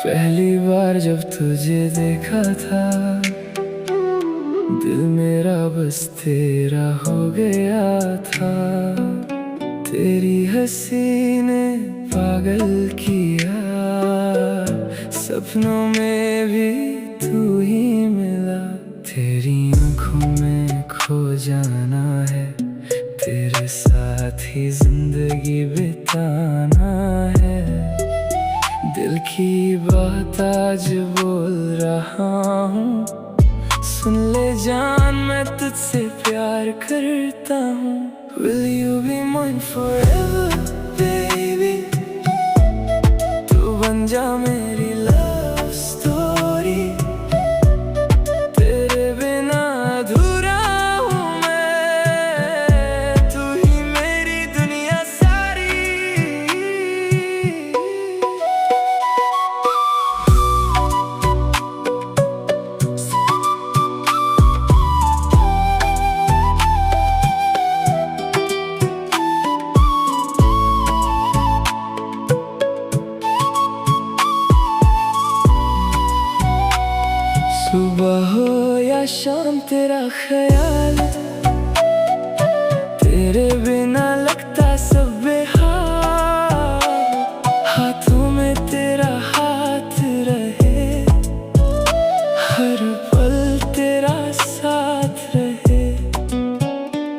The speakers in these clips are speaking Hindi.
पहली बार जब तुझे देखा था, दिल मेरा बस तेरा हो गया था। तेरी हंसी ने पागल किया, सपनों में भी तू ही मिला। तेरी आँखों में खो जाना है, तेरे साथ ही जिंदगी बिताना है। दिल की बात आज बोल रहा हूँ, सुन ले जान मैं तुझसे प्यार करता हूँ। Will you be mine forever baby? तू बन जा मेरी love story, तेरे बिना अधूरा हूँ मैं, तू ही मेरी दुनिया सारी। सुबह हो या शाम तेरा ख्याल, तेरे बिना लगता सब बेहाल। हाथों में तेरा हाथ रहे, हर पल तेरा साथ रहे।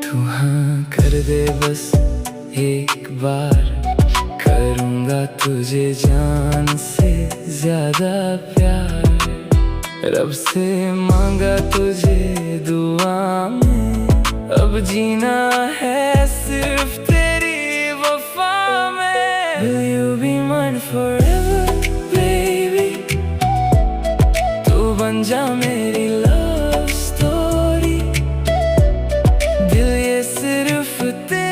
तू हाँ कर दे बस एक बार, करूँगा तुझे जान से ज्यादा प्यार। रब से मांगा तुझे दुआ में, अब जीना है सिर्फ तेरी वफा में। Will you be mine forever baby? तू बन जा मेरी love story, दिल ये सिर्फ तेरा